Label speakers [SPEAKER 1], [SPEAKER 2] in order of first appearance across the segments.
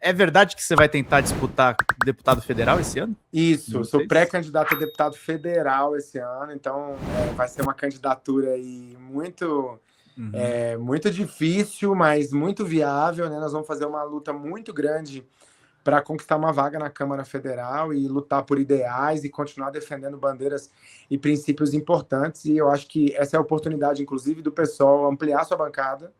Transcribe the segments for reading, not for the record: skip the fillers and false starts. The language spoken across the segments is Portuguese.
[SPEAKER 1] É verdade que você vai tentar disputar deputado federal esse ano?
[SPEAKER 2] Isso, eu sou pré-candidato a deputado federal esse ano, então vai ser uma candidatura aí muito difícil, mas muito viável, né? Nós vamos fazer uma luta muito grande para conquistar uma vaga na Câmara Federal e lutar por ideais e continuar defendendo bandeiras e princípios importantes. E eu acho que essa é a oportunidade, inclusive, do PSOL ampliar sua bancada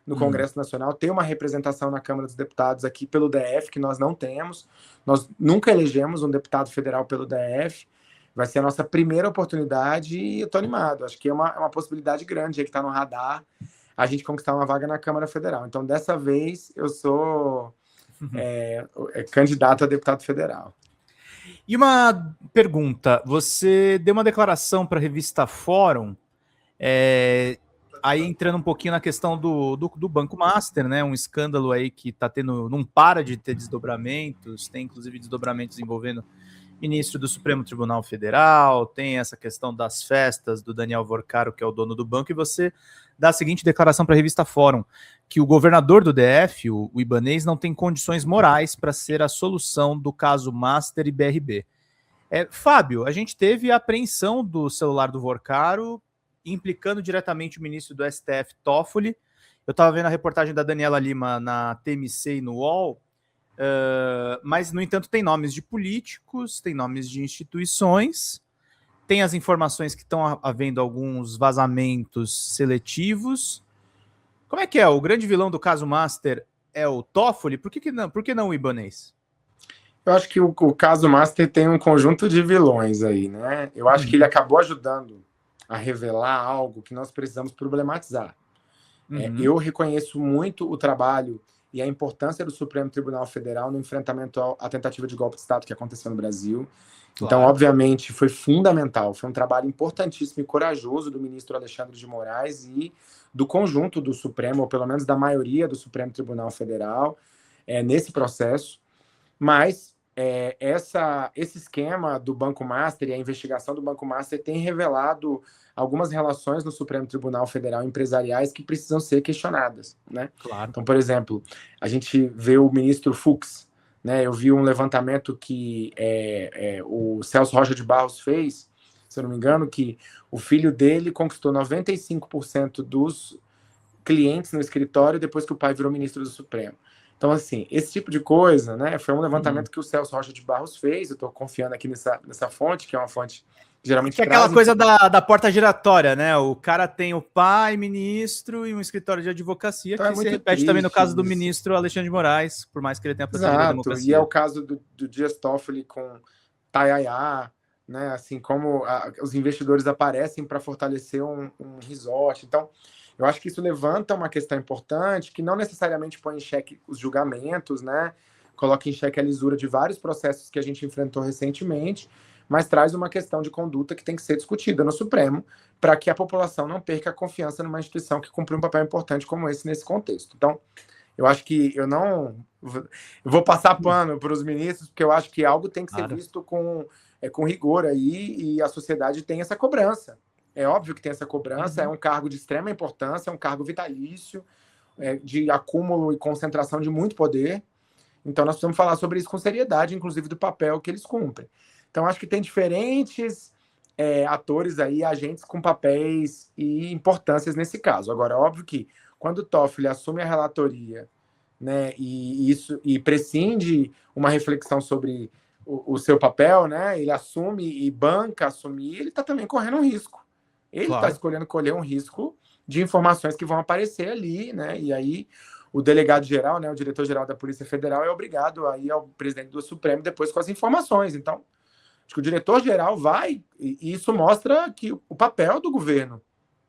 [SPEAKER 2] no Congresso Nacional, ter uma representação na Câmara dos Deputados aqui pelo DF, que nós não temos. Nós nunca elegemos um deputado federal pelo DF. Vai ser a nossa primeira oportunidade e eu estou animado. Acho que é uma possibilidade grande que está no radar a gente conquistar uma vaga na Câmara Federal. Então, dessa vez, eu sou candidato a deputado federal.
[SPEAKER 1] E uma pergunta, você deu uma declaração para a revista Fórum, aí entrando um pouquinho na questão do Banco Master, né? Um escândalo aí que está tendo, não para de ter desdobramentos, tem inclusive desdobramentos envolvendo ministro do Supremo Tribunal Federal, tem essa questão das festas do Daniel Vorcaro, que é o dono do banco, e você dá a seguinte declaração para a revista Fórum, que o governador do DF, o Ibanez, não tem condições morais para ser a solução do caso Master e BRB. Fábio, a gente teve a apreensão do celular do Vorcaro, implicando diretamente o ministro do STF, Toffoli. Eu estava vendo a reportagem da Daniela Lima na TMC e no UOL, mas, no entanto, tem nomes de políticos, tem nomes de instituições, tem as informações que estão havendo alguns vazamentos seletivos. Como é que é? O grande vilão do caso Master é o Toffoli? Por que não o Ibanez?
[SPEAKER 2] Eu acho que o caso Master tem um conjunto de vilões aí, né? Eu acho que ele acabou ajudando a revelar algo que nós precisamos problematizar. Eu reconheço muito o trabalho e a importância do Supremo Tribunal Federal no enfrentamento à tentativa de golpe de Estado que aconteceu no Brasil. Claro. Então, obviamente, foi fundamental, foi um trabalho importantíssimo e corajoso do ministro Alexandre de Moraes e do conjunto do Supremo, ou pelo menos da maioria do Supremo Tribunal Federal, nesse processo. Mas esse esquema do Banco Master e a investigação do Banco Master tem revelado algumas relações no Supremo Tribunal Federal empresariais que precisam ser questionadas, né?
[SPEAKER 1] Claro.
[SPEAKER 2] Então, por exemplo, a gente vê o ministro Fux, né? Eu vi um levantamento que o Celso Rocha de Barros fez, se eu não me engano, que o filho dele conquistou 95% dos clientes no escritório depois que o pai virou ministro do Supremo. Então, assim, esse tipo de coisa, né? Foi um levantamento que o Celso Rocha de Barros fez. Eu estou confiando aqui nessa fonte, que é uma fonte geralmente...
[SPEAKER 1] Que é aquela coisa da porta giratória, né? O cara tem o pai, ministro, e um escritório de advocacia, então que se repete também no caso do ministro Alexandre de Moraes, por mais que ele tenha protegido a democracia.
[SPEAKER 2] E é o caso do Dias Toffoli com Tayaya, né? Assim, como os investidores aparecem para fortalecer um resort. Então, eu acho que isso levanta uma questão importante, que não necessariamente põe em xeque os julgamentos, né? Coloca em xeque a lisura de vários processos que a gente enfrentou recentemente, mas traz uma questão de conduta que tem que ser discutida no Supremo para que a população não perca a confiança numa instituição que cumpriu um papel importante como esse nesse contexto. Então, eu acho que eu vou passar pano para os ministros, porque eu acho que algo tem que ser visto com rigor aí, e a sociedade tem essa cobrança. É óbvio que tem essa cobrança, é um cargo de extrema importância, é um cargo vitalício, de acúmulo e concentração de muito poder. Então, nós precisamos falar sobre isso com seriedade, inclusive do papel que eles cumprem. Então, acho que tem diferentes atores aí, agentes com papéis e importâncias nesse caso. Agora, óbvio que quando o Toffoli assume a relatoria, né, e prescinde uma reflexão sobre o seu papel, né, ele assume e banca assumir, ele está também correndo um risco. Ele está escolhendo colher um risco de informações que vão aparecer ali, né? E aí o delegado-geral, né, o diretor-geral da Polícia Federal é obrigado a ir ao presidente do Supremo depois com as informações. Então, acho que o diretor-geral vai, e isso mostra que o papel do governo,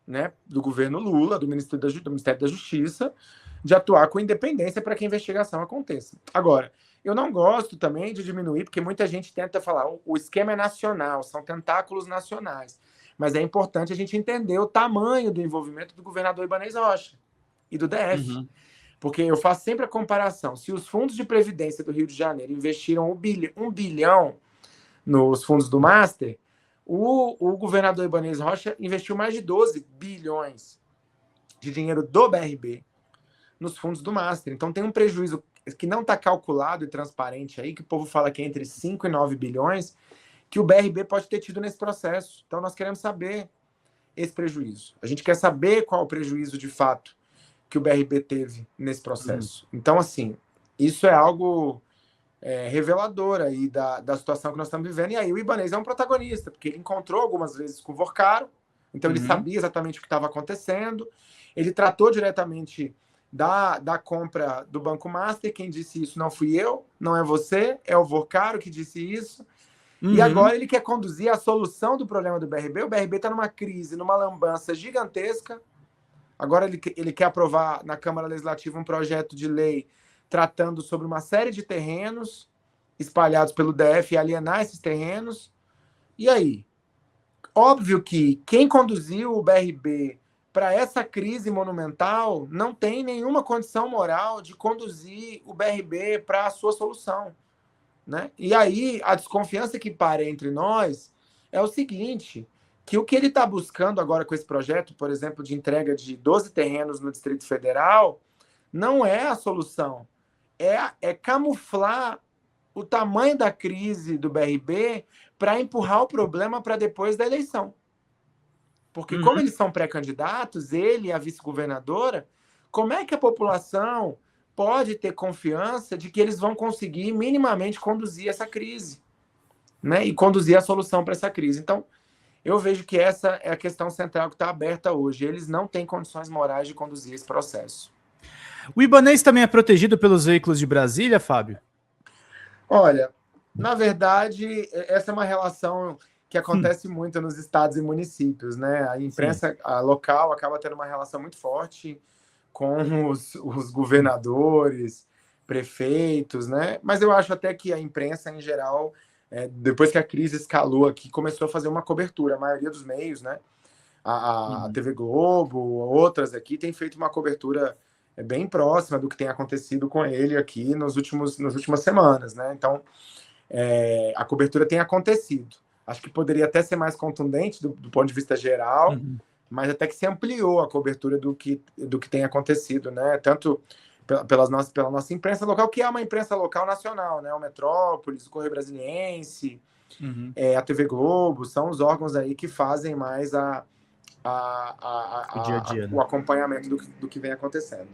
[SPEAKER 2] né, do governo Lula, do Ministério da Justiça, de atuar com independência para que a investigação aconteça. Agora, eu não gosto também de diminuir, porque muita gente tenta falar, o esquema é nacional, são tentáculos nacionais. Mas é importante a gente entender o tamanho do envolvimento do governador Ibanez Rocha e do DF. Porque eu faço sempre a comparação. Se os fundos de previdência do Rio de Janeiro investiram 1 bilhão nos fundos do Master, o governador Ibanez Rocha investiu mais de 12 bilhões de dinheiro do BRB nos fundos do Master. Então tem um prejuízo que não está calculado e transparente aí, que o povo fala que é entre 5 e 9 bilhões, que o BRB pode ter tido nesse processo. Então, nós queremos saber esse prejuízo. A gente quer saber qual o prejuízo de fato que o BRB teve nesse processo. Então, assim, isso é algo revelador aí da situação que nós estamos vivendo. E aí o Ibanez é um protagonista, porque ele encontrou algumas vezes com o Vorcaro, então ele sabia exatamente o que estava acontecendo, ele tratou diretamente da compra do Banco Master. Quem disse isso não fui eu, não é você, é o Vorcaro que disse isso. E agora ele quer conduzir a solução do problema do BRB. O BRB está numa crise, numa lambança gigantesca. Agora ele quer aprovar na Câmara Legislativa um projeto de lei tratando sobre uma série de terrenos espalhados pelo DF e alienar esses terrenos. E aí? Óbvio que quem conduziu o BRB para essa crise monumental não tem nenhuma condição moral de conduzir o BRB para a sua solução, né? E aí a desconfiança que para entre nós é o seguinte, que o que ele está buscando agora com esse projeto, por exemplo, de entrega de 12 terrenos no Distrito Federal, não é a solução. É camuflar o tamanho da crise do BRB para empurrar o problema para depois da eleição. Porque como eles são pré-candidatos, ele e a vice-governadora, como é que a população pode ter confiança de que eles vão conseguir minimamente conduzir essa crise, né? E conduzir a solução para essa crise. Então, eu vejo que essa é a questão central que está aberta hoje. Eles não têm condições morais de conduzir esse processo.
[SPEAKER 1] O Ibanez também é protegido pelos veículos de Brasília, Fábio?
[SPEAKER 2] Olha, na verdade, essa é uma relação que acontece muito nos estados e municípios, né? A imprensa local acaba tendo uma relação muito forte com os governadores, prefeitos, né? Mas eu acho até que a imprensa, em geral, depois que a crise escalou aqui, começou a fazer uma cobertura. A maioria dos meios, né? A TV Globo, outras aqui, tem feito uma cobertura bem próxima do que tem acontecido com ele aqui nas últimas semanas, né? Então, a cobertura tem acontecido. Acho que poderia até ser mais contundente do ponto de vista geral, mas até que se ampliou a cobertura do que tem acontecido, né? Tanto pela nossa imprensa local, que é uma imprensa local nacional, né? O Metrópolis, o Correio Brasiliense, a TV Globo, são os órgãos aí que fazem mais o dia a dia, né? O acompanhamento do que vem acontecendo.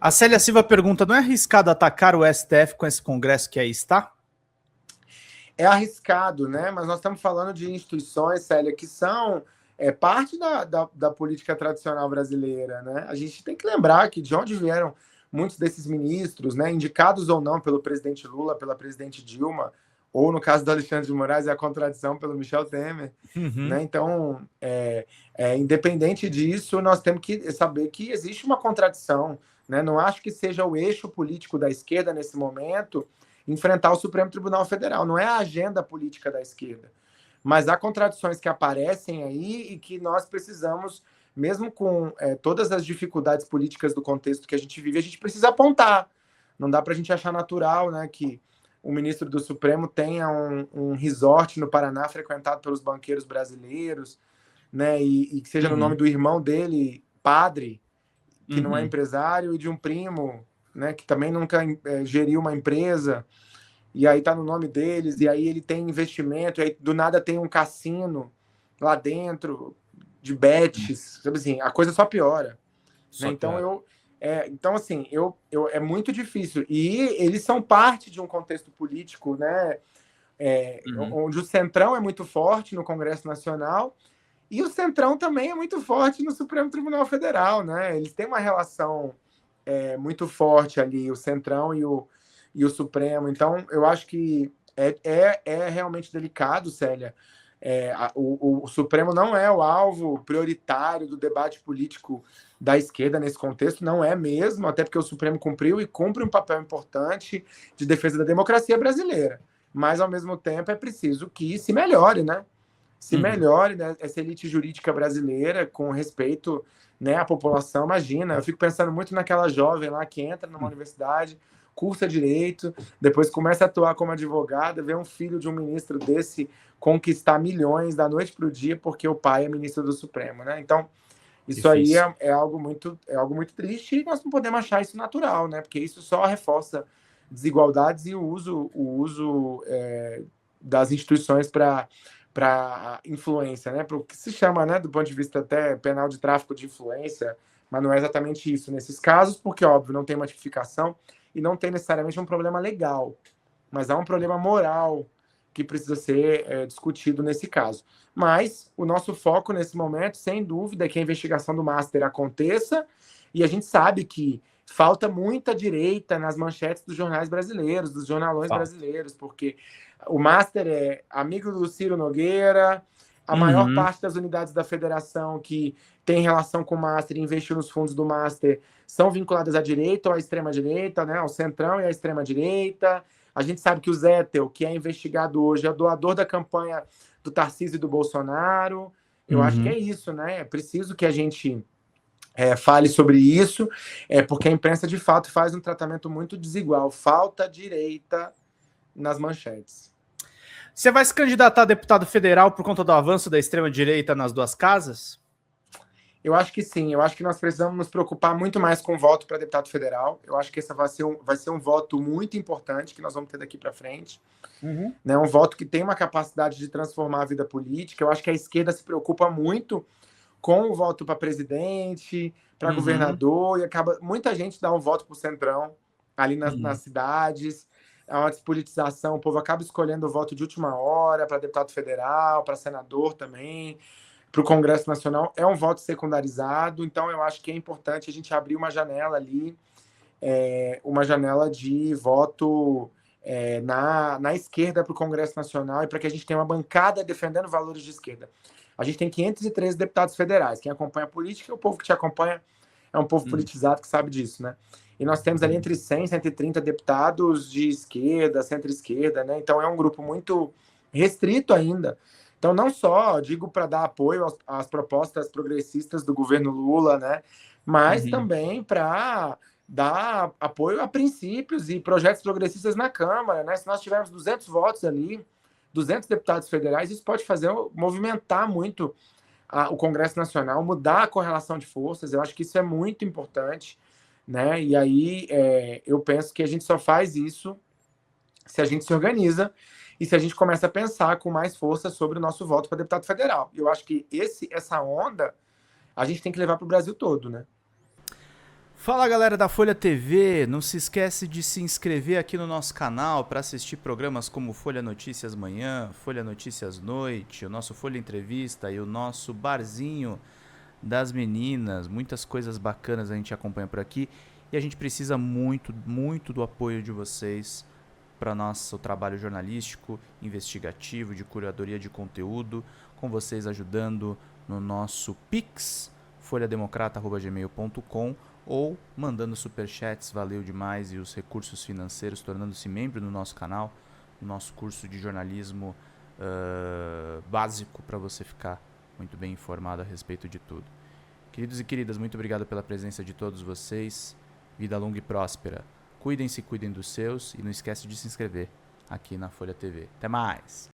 [SPEAKER 1] A Célia Silva pergunta, não é arriscado atacar o STF com esse Congresso que aí está?
[SPEAKER 2] É arriscado, né? Mas nós estamos falando de instituições, Célia, que são parte da política tradicional brasileira, né? A gente tem que lembrar que de onde vieram muitos desses ministros, né, indicados ou não pelo presidente Lula, pela presidente Dilma, ou no caso do Alexandre de Moraes, é a contradição pelo Michel Temer. Né? Então, independente disso, nós temos que saber que existe uma contradição. Né? Não acho que seja o eixo político da esquerda, nesse momento, enfrentar o Supremo Tribunal Federal. Não é a agenda política da esquerda. Mas há contradições que aparecem aí e que nós precisamos, mesmo com todas as dificuldades políticas do contexto que a gente vive, a gente precisa apontar. Não dá para a gente achar natural, né, que o ministro do Supremo tenha um resort no Paraná frequentado pelos banqueiros brasileiros, né, e que seja no nome do irmão dele, padre, que não é empresário, e de um primo, né, que também nunca geriu uma empresa, e aí está no nome deles, e aí ele tem investimento, e aí do nada tem um cassino lá dentro, de bets, sabe assim, a coisa só piora. Né? Então, então, assim, é muito difícil. E eles são parte de um contexto político, né, onde o Centrão é muito forte no Congresso Nacional e o Centrão também é muito forte no Supremo Tribunal Federal. Né? Eles têm uma relação muito forte ali, o Centrão e o Supremo. Então, eu acho que é realmente delicado, Célia. O Supremo não é o alvo prioritário do debate político da esquerda nesse contexto, não é mesmo, até porque o Supremo cumpriu e cumpre um papel importante de defesa da democracia brasileira. Mas, ao mesmo tempo, é preciso que se melhore, né? Se melhore, né, essa elite jurídica brasileira com respeito, né, à população. Imagina, eu fico pensando muito naquela jovem lá que entra numa universidade, cursa direito, depois começa a atuar como advogada, vê um filho de um ministro desse conquistar milhões da noite para o dia porque o pai é ministro do Supremo, né? Então, Isso aí
[SPEAKER 1] Difícil.
[SPEAKER 2] é algo muito triste e nós não podemos achar isso natural, né? Porque isso só reforça desigualdades e o uso das instituições para influência, né? Para o que se chama, né, do ponto de vista até penal de tráfico de influência, mas não é exatamente isso nesses casos, porque, óbvio, não tem uma tipificação e não tem necessariamente um problema legal, mas há um problema moral que precisa ser discutido nesse caso. Mas o nosso foco nesse momento, sem dúvida, é que a investigação do Master aconteça, e a gente sabe que falta muita direita nas manchetes dos jornais brasileiros, dos jornalões brasileiros, porque o Master é amigo do Ciro Nogueira, a maior parte das unidades da federação que tem relação com o Master e investiu nos fundos do Master são vinculadas à direita ou à extrema-direita, né, ao centrão e à extrema-direita. A gente sabe que o Zettel, que é investigado hoje, é doador da campanha do Tarcísio e do Bolsonaro. Eu acho que é isso, né? É preciso que a gente fale sobre isso, porque a imprensa, de fato, faz um tratamento muito desigual. Falta direita nas manchetes.
[SPEAKER 1] Você vai se candidatar a deputado federal por conta do avanço da extrema-direita nas duas casas?
[SPEAKER 2] Eu acho que sim. Eu acho que nós precisamos nos preocupar muito mais com o voto para deputado federal. Eu acho que esse vai ser um voto muito importante que nós vamos ter daqui para frente. Né? Um voto que tem uma capacidade de transformar a vida política. Eu acho que a esquerda se preocupa muito com o voto para presidente, para governador, e muita gente dá um voto para o centrão ali nas cidades. É uma despolitização, o povo acaba escolhendo o voto de última hora para deputado federal, para senador também, para o Congresso Nacional. É um voto secundarizado, então eu acho que é importante a gente abrir uma janela ali, uma janela de voto na esquerda para o Congresso Nacional e para que a gente tenha uma bancada defendendo valores de esquerda. A gente tem 513 deputados federais. Quem acompanha a política, o povo que te acompanha é um povo politizado que sabe disso, né? E nós temos ali entre 100 e 130 deputados de esquerda, centro-esquerda, né? Então é um grupo muito restrito ainda. Então não só digo para dar apoio às propostas progressistas do governo Lula, né? Mas também para dar apoio a princípios e projetos progressistas na Câmara, né? Se nós tivermos 200 votos ali, 200 deputados federais, isso pode movimentar muito o Congresso Nacional, mudar a correlação de forças. Eu acho que isso é muito importante, né? E aí eu penso que a gente só faz isso se a gente se organiza e se a gente começa a pensar com mais força sobre o nosso voto para deputado federal. Eu acho que essa onda a gente tem que levar para o Brasil todo, né?
[SPEAKER 1] Fala, galera da Folha TV, não se esquece de se inscrever aqui no nosso canal para assistir programas como Folha Notícias Manhã, Folha Notícias Noite, o nosso Folha Entrevista e o nosso Barzinho das Meninas. Muitas coisas bacanas a gente acompanha por aqui e a gente precisa muito, muito do apoio de vocês para nosso trabalho jornalístico, investigativo, de curadoria de conteúdo, com vocês ajudando no nosso Pix, folhademocrata@gmail.com, ou mandando superchats, valeu demais, e os recursos financeiros, tornando-se membro do nosso canal, no nosso curso de jornalismo básico, para você ficar muito bem informado a respeito de tudo. Queridos e queridas, muito obrigado pela presença de todos vocês. Vida longa e próspera. Cuidem-se, cuidem dos seus, e não esquece de se inscrever aqui na Folha TV. Até mais!